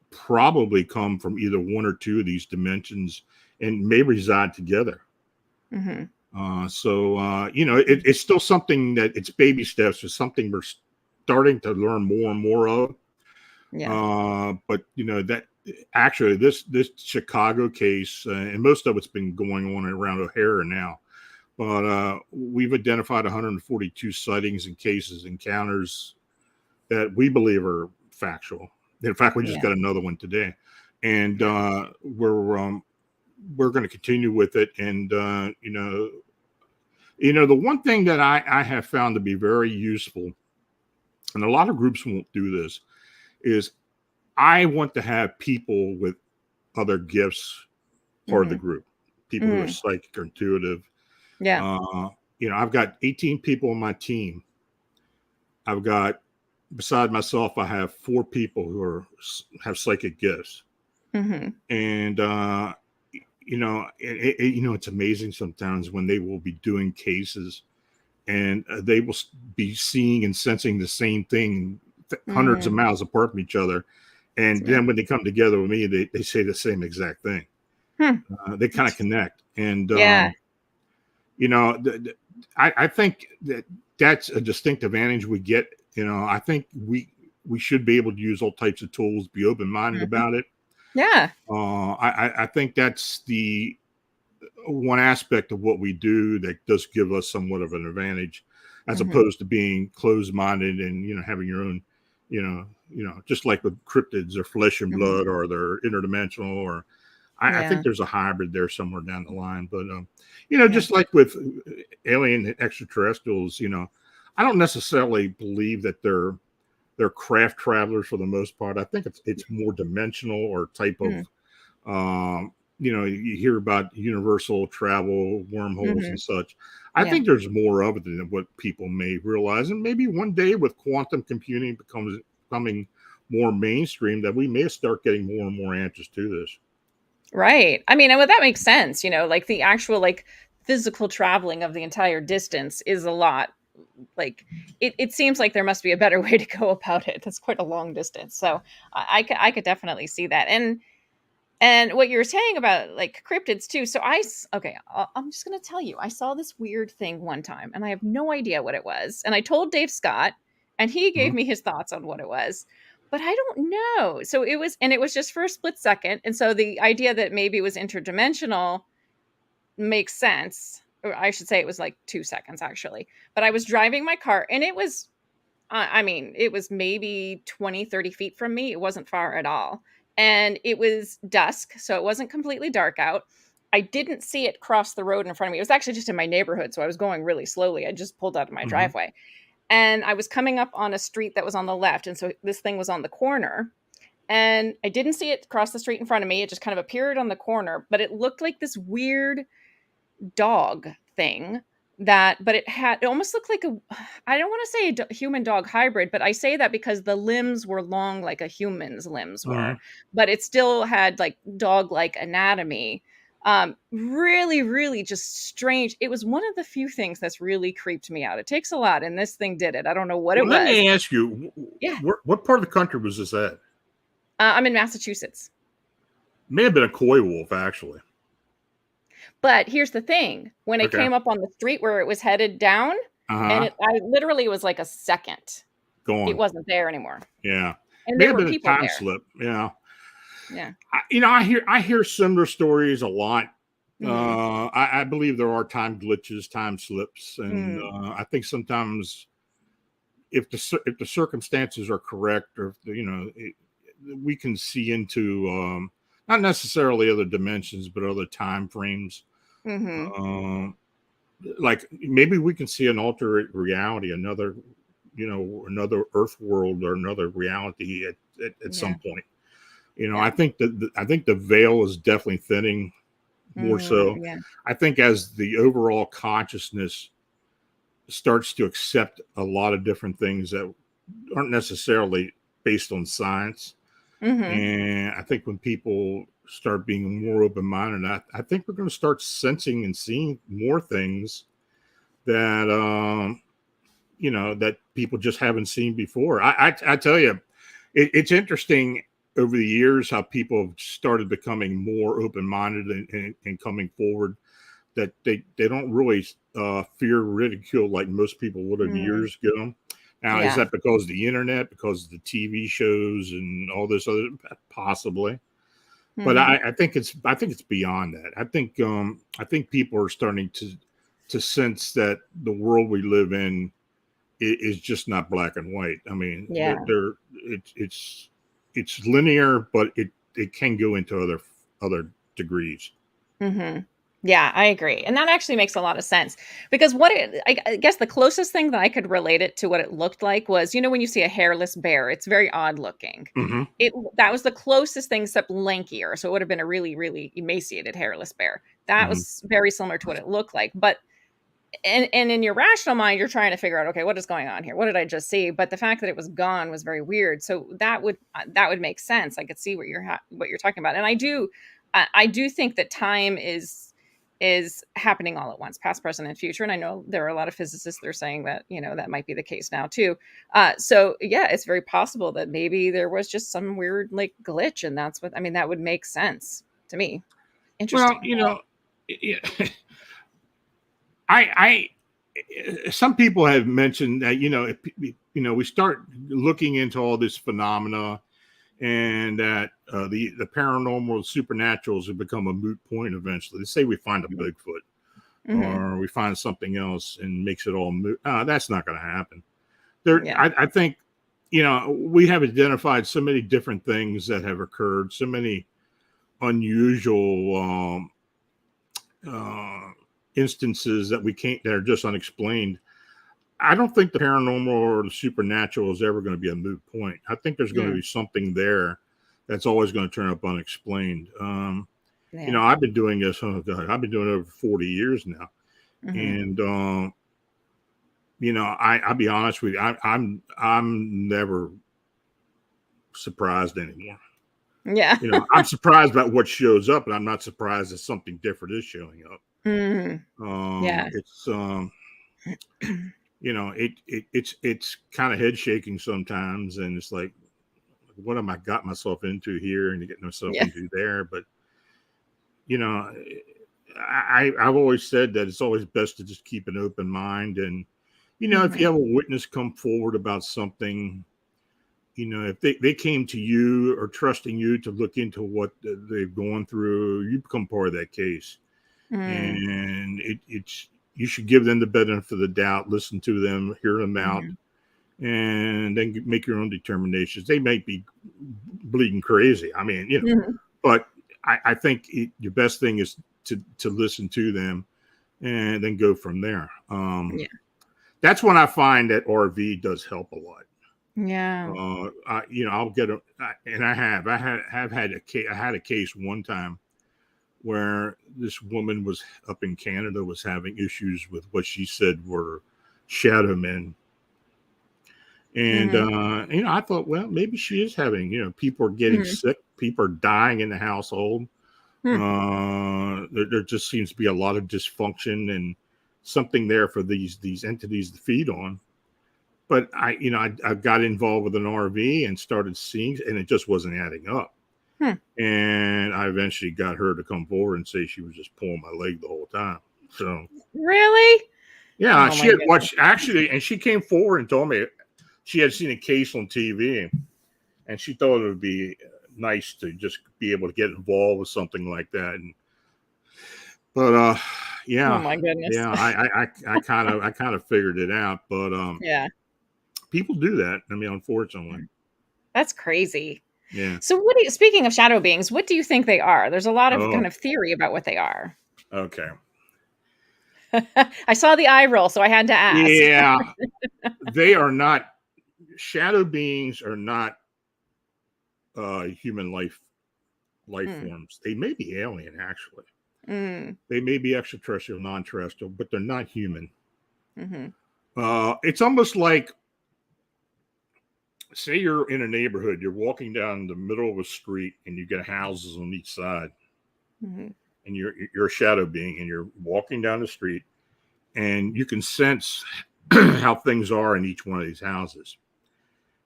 probably come from either one or two of these dimensions and may reside together. It's still something that it's baby steps. It's something we're starting to learn more and more of. But that actually this Chicago case, and most of it's been going on around O'Hare now, but we've identified 142 sightings and encounters that we believe are factual. In fact, we just got another one today, and we're going to continue with it. And the one thing that I have found to be very useful, and a lot of groups won't do this, is I want to have people with other gifts part of the group, people who are psychic or intuitive. I've got 18 people on my team. Beside myself, I have 4 people who have psychic gifts. And it's amazing sometimes when they will be doing cases and they will be seeing and sensing the same thing hundreds of miles apart from each other. And then when they come together with me, they say the same exact thing. They kind of connect. And, I think that's a distinct advantage we get. I think we should be able to use all types of tools, be open-minded about it. I think that's the one aspect of what we do that does give us somewhat of an advantage, as opposed to being closed-minded and having your own, just like with cryptids, or flesh and blood, or they're interdimensional, or I think there's a hybrid there somewhere down the line. But just like with alien extraterrestrials, I don't necessarily believe that they're they're craft travelers for the most part. I think it's more dimensional or type of, you hear about universal travel, wormholes and such. I think there's more of it than what people may realize. And maybe one day with quantum computing becoming more mainstream, that we may start getting more and more answers to this. Right. I mean, well, that makes sense. Like the actual like physical traveling of the entire distance is a lot. Like it seems like there must be a better way to go about it. That's quite a long distance. So I could definitely see that. And what you're saying about like cryptids too. So I'm just going to tell you, I saw this weird thing one time and I have no idea what it was. And I told Dave Scott and he gave me his thoughts on what it was, but I don't know. So it was just for a split second. And so the idea that maybe it was interdimensional makes sense. Or I should say it was like 2 seconds actually, but I was driving my car and it was, it was maybe 20, 30 feet from me. It wasn't far at all. And it was dusk, so it wasn't completely dark out. I didn't see it cross the road in front of me. It was actually just in my neighborhood, so I was going really slowly. I just pulled out of my driveway. And I was coming up on a street that was on the left, and so this thing was on the corner. And I didn't see it cross the street in front of me. It just kind of appeared on the corner, but it looked like this weird dog thing but it almost looked like I don't want to say a human dog hybrid, but I say that because the limbs were long like a human's limbs were, but it still had like dog-like anatomy. Really, really just strange. It was one of the few things that's really creeped me out. It takes a lot, and this thing did it. I don't know what it was. Let me ask you, what part of the country was this at? I'm in Massachusetts. May have been a coy wolf, actually. But here's the thing. When it came up on the street where it was headed down, and I literally was like a second. Gone. It wasn't there anymore. Yeah. And there were been people a time there. slip. Yeah. Yeah. I hear similar stories a lot. I believe there are time glitches, time slips. And I think sometimes if the circumstances are correct, or if we can see into not necessarily other dimensions, but other time frames. Like maybe we can see an alternate reality, another Earth world or another reality at some point. I think the veil is definitely thinning more so. I think as the overall consciousness starts to accept a lot of different things that aren't necessarily based on science. And I think when people start being more open-minded, I think we're going to start sensing and seeing more things that that people just haven't seen before. I tell you, it's interesting over the years how people have started becoming more open-minded and coming forward, that they don't really fear ridicule like most people would have years ago. Now, is that because of the internet, because of the TV shows and all this other? Possibly. But I think it's beyond that. I think people are starting to sense that the world we live in is just not black and white. I mean, it's linear, but it can go into other degrees. Yeah, I agree. And that actually makes a lot of sense, because I guess the closest thing that I could relate it to what it looked like was, when you see a hairless bear, it's very odd looking. That was the closest thing, except lankier. So it would have been a really, really emaciated hairless bear. That was very similar to what it looked like. But and in your rational mind, you're trying to figure out, okay, what is going on here? What did I just see? But the fact that it was gone was very weird. So that would make sense. I could see what you're talking about. And I do think that time is happening all at once, past, present, and future. And I know there are a lot of physicists that are saying that, that might be the case now too. So yeah, it's very possible that maybe there was just some weird like glitch, and that's what, that would make sense to me. Interesting. Well, I some people have mentioned that, if we start looking into all this phenomena, and that the paranormal supernaturals have become a moot point eventually. They say we find a Bigfoot or we find something else and makes it all moot. That's not going to happen. I think, we have identified so many different things that have occurred, so many unusual instances that are just unexplained. I don't think the paranormal or the supernatural is ever going to be a moot point. I think there's going to be something there that's always going to turn up unexplained. I've been doing this. Oh God, I've been doing it over 40 years now, and I'll be honest with you. I'm never surprised anymore. Yeah. I'm surprised about what shows up, and I'm not surprised that something different is showing up. It's it's kind of head shaking sometimes, and it's like, what am I got myself into here and getting myself into there? But I've always said that it's always best to just keep an open mind, and if you have a witness come forward about something, if they came to you or trusting you to look into what they've gone through, you become part of that case. And it's you should give them the benefit of the doubt, listen to them, hear them out, and then make your own determinations. They might be bleeding crazy. I mean, but I think your best thing is to listen to them and then go from there. That's when I find that RV does help a lot. Yeah. I'll get and I had a case one time where this woman was up in Canada was having issues with what she said were shadow men. And, I thought, well, maybe she is having, people are getting sick. People are dying in the household. There just seems to be a lot of dysfunction and something there for these entities to feed on. But I got involved with an RV and started seeing, and it just wasn't adding up. And I eventually got her to come forward and say she was just pulling my leg the whole time. So really, yeah, she had watched actually, and she came forward and told me she had seen a case on TV, and she thought it would be nice to just be able to get involved with something like that. But yeah, oh my goodness, yeah, I kind of figured it out, but people do that. I mean, unfortunately, that's crazy. Yeah. So speaking of shadow beings, what do you think they are? There's a lot of kind of theory about what they are. Okay. I saw the eye roll, so I had to ask. Yeah. They are not, shadow beings are not human life forms. They may be alien, actually. They may be extraterrestrial, non-terrestrial, but they're not human. It's almost like, say you're in a neighborhood, you're walking down the middle of a street and you get houses on each side, and you're a shadow being and you're walking down the street and you can sense how things are in each one of these houses.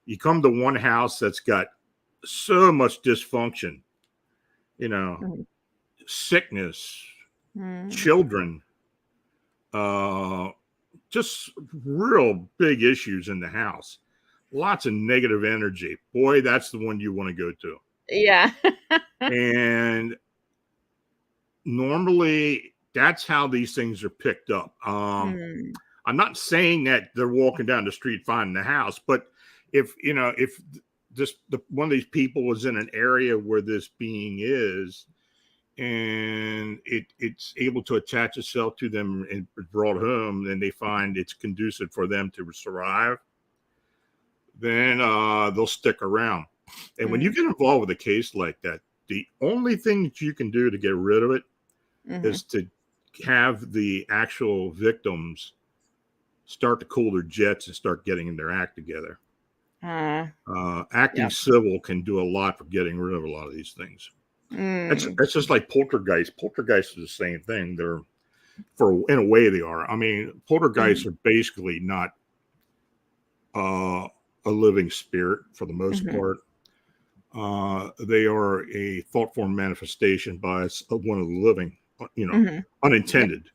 You come to one house that's got so much dysfunction, sickness, children, just real big issues in the house. Lots of negative energy. Boy, that's the one you want to go to. Yeah. And normally that's how these things are picked up. I'm not saying that they're walking down the street finding the house, but if one of these people was in an area where this being is, and it's able to attach itself to them and brought home, then they find it's conducive for them to survive, then they'll stick around. And when you get involved with a case like that, the only thing that you can do to get rid of it is to have the actual victims start to cool their jets and start getting their act together. Acting civil can do a lot for getting rid of a lot of these things. That's just like poltergeist. Poltergeist is the same thing. In a way they are. I mean, poltergeists are basically not a living spirit for the most part. They are a thought form manifestation by one of the living, unintended.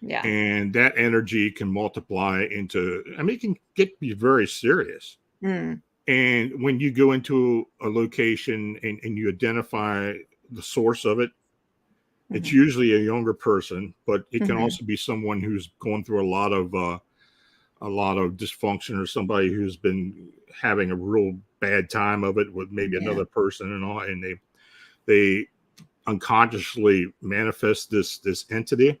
Yeah. And that energy can multiply into, it can be very serious. And when you go into a location and you identify the source of it, it's usually a younger person, but it can also be someone who's going through a lot of dysfunction, or somebody who's been having a real bad time of it with maybe another person and all, and they unconsciously manifest this entity.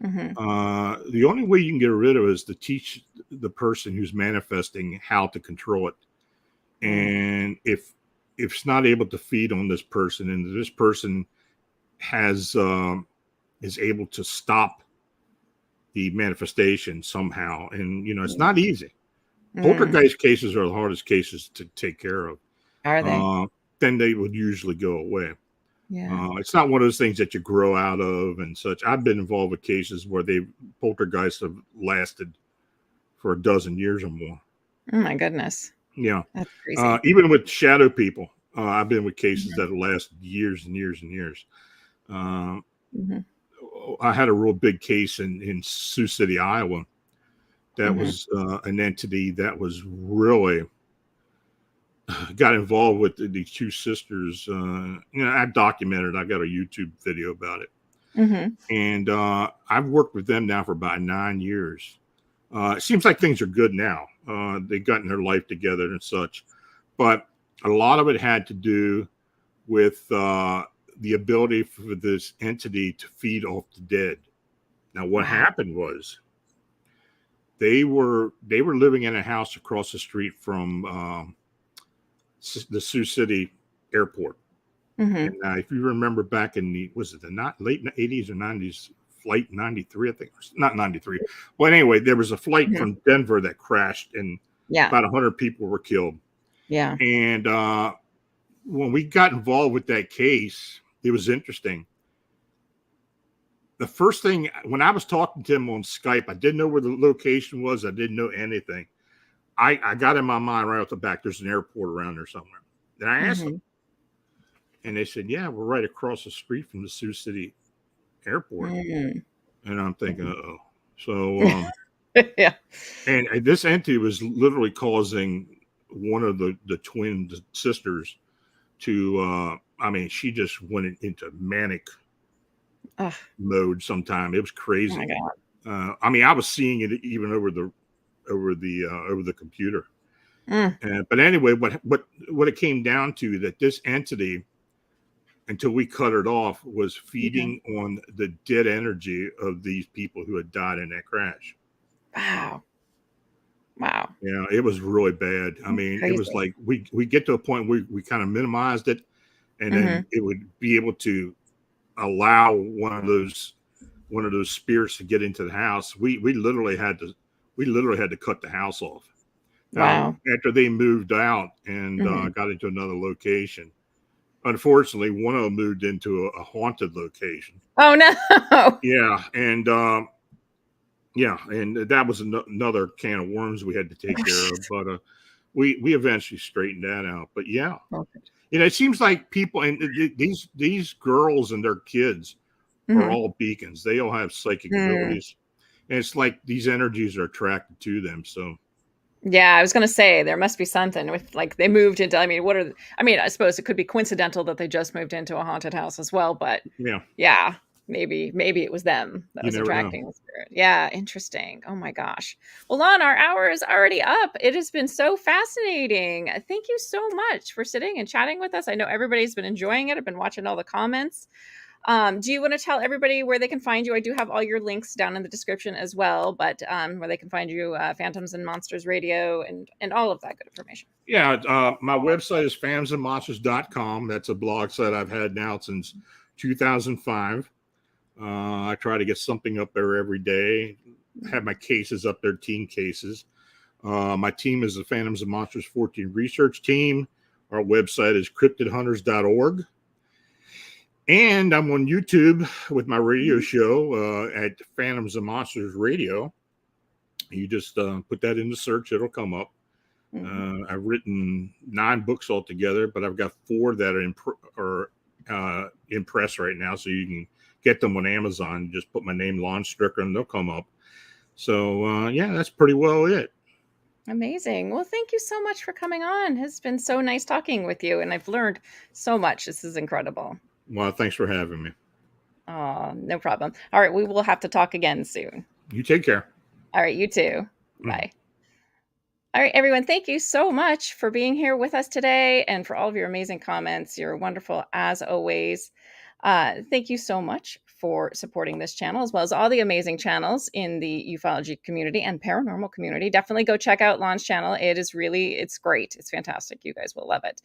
The only way you can get rid of it is to teach the person who's manifesting how to control it. And if it's not able to feed on this person, and this person has is able to stop the manifestation somehow, and it's not easy. Poltergeist cases are the hardest cases to take care of. Are they? Then they would usually go away. Yeah. It's not one of those things that you grow out of and such. I've been involved with cases where poltergeists have lasted for a dozen years or more. Oh my goodness. Yeah. That's crazy. Even with shadow people, I've been with cases that have lasted years and years and years. I had a real big case in Sioux City, Iowa. That was an entity that was really got involved with these two sisters. I documented. I got a YouTube video about it. And I've worked with them now for about 9 years. It seems like things are good now. They've gotten their life together and such. But a lot of it had to do with the ability for this entity to feed off the dead. Now, what happened was they were living in a house across the street from the Sioux City airport. And if you remember back in the late 80s or 90s, flight 93, I think, not 93. Well, anyway, there was a flight from Denver that crashed, and about 100 people were killed. Yeah. And when we got involved with that case, it was interesting. The first thing, when I was talking to him on Skype, I didn't know where the location was. I didn't know anything. I got in my mind right off the back, there's an airport around there somewhere. And I asked them, and they said, yeah, we're right across the street from the Sioux City airport. And I'm thinking, uh-oh. So, yeah. And this entity was literally causing one of the twin sisters to, she just went into manic mode sometime. It was crazy. Oh my God. I was seeing it even over the computer. But anyway, what it came down to, that this entity, until we cut it off, was feeding on the dead energy of these people who had died in that crash. Wow. Yeah, it was really bad. It was like we get to a point where we kind of minimized it, and then it would be able to allow one of those spirits to get into the house. We literally had to cut the house off. Wow. After they moved out and got into another location. Unfortunately, one of them moved into a haunted location. Oh no. Yeah, and and that was another can of worms we had to take care of. But we eventually straightened that out. But yeah, it seems like people, and these girls and their kids are all beacons. They all have psychic abilities, and it's like these energies are attracted to them. So. Yeah, I was going to say there must be something with, like, they moved into, I suppose it could be coincidental that they just moved into a haunted house as well, but yeah, maybe it was them that was attracting the spirit. Yeah, interesting. Oh my gosh. Well, Lon, our hour is already up. It has been so fascinating. Thank you so much for sitting and chatting with us. I know everybody's been enjoying it. I've been watching all the comments. Do you want to tell everybody where they can find you? I do have all your links down in the description as well, but where they can find you, Phantoms and Monsters Radio, and all of that good information. Yeah, my website is phantomsandmonsters.com. That's a blog site I've had now since 2005. I try to get something up there every day. I have my cases up there, teen cases. My team is the Phantoms and Monsters Fortean research team. Our website is cryptidhunters.org. And I'm on YouTube with my radio show at Phantoms and Monsters Radio. You just put that in the search, it'll come up. I've written 9 books altogether, but I've got 4 that are in press right now, so you can get them on Amazon. Just put my name, Lon Strickler, and they'll come up. So, that's pretty well it. Amazing. Well, thank you so much for coming on. It's been so nice talking with you, and I've learned so much. This is incredible. Well, thanks for having me. Oh, no problem. All right. We will have to talk again soon. You take care. All right. You too. Bye. All right, everyone. Thank you so much for being here with us today and for all of your amazing comments. You're wonderful as always. Thank you so much for supporting this channel, as well as all the amazing channels in the ufology community and paranormal community. Definitely go check out Lon's channel. It's great. It's fantastic. You guys will love it.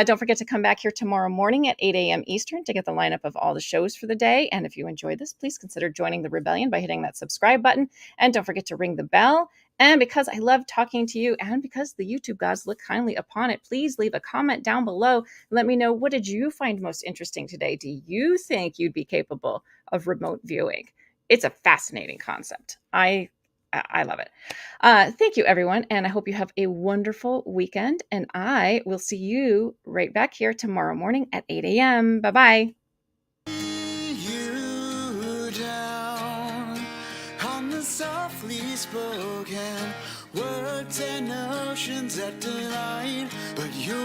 Don't forget to come back here tomorrow morning at 8 a.m. Eastern to get the lineup of all the shows for the day. And if you enjoyed this, please consider joining the rebellion by hitting that subscribe button. And don't forget to ring the bell. And because I love talking to you and because the YouTube gods look kindly upon it, please leave a comment down below. Let me know, what did you find most interesting today? Do you think you'd be capable of remote viewing? It's a fascinating concept. I love it. Thank you, everyone. And I hope you have a wonderful weekend. And I will see you right back here tomorrow morning at 8 a.m. Bye-bye. You down on the softly spoken words and notions that delight, but you're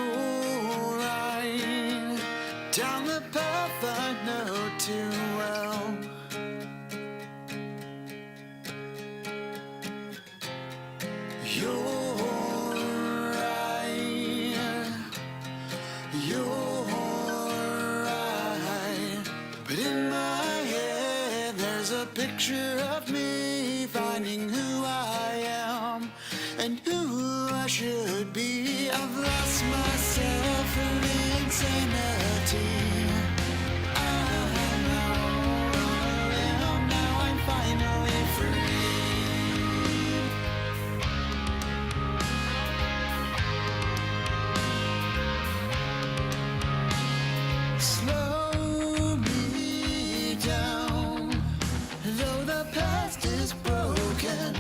right down the path I know too well. You're right, you're right, but in my head there's a picture of me finding who I am and who I should be. I've lost myself in insanity. Now I'm finally free. Slow me down, though the past is broken.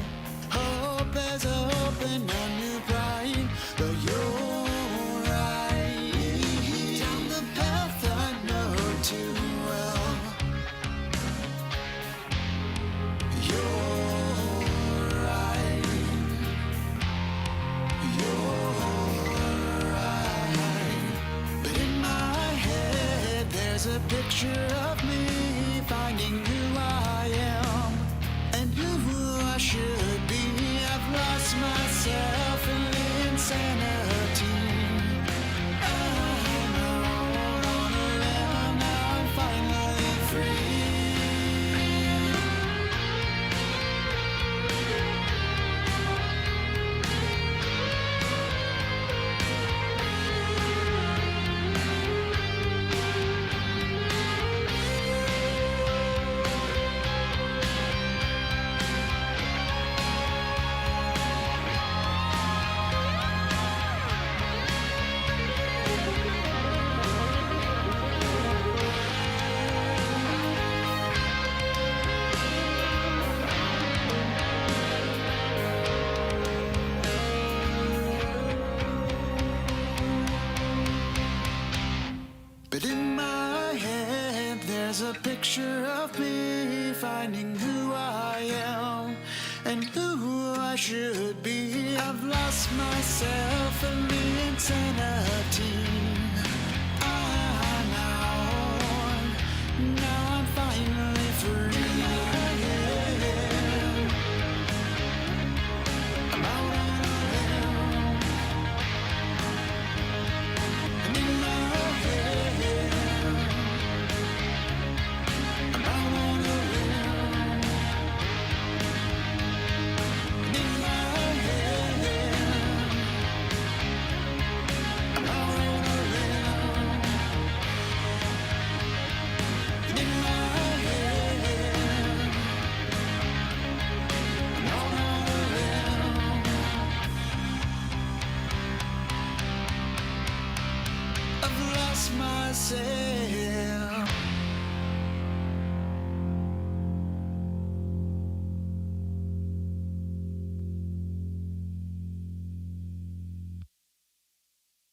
Hope has opened a new bright, but you're right down the path I know too well. You're right, you're right, but in my head there's a picture of me finding who I am and who I should be. I've lost myself in insanity. I'm out on a limb, now I'm finally free. But in my head there's a picture of me finding who I am and who I should be. I've lost myself in the insanity. I'm out, now I'm finally free. I'm out on a limb, and in my head I'm out on a limb, and in my head I'm out on a limb, and in my head I'm out on a limb. I've lost myself.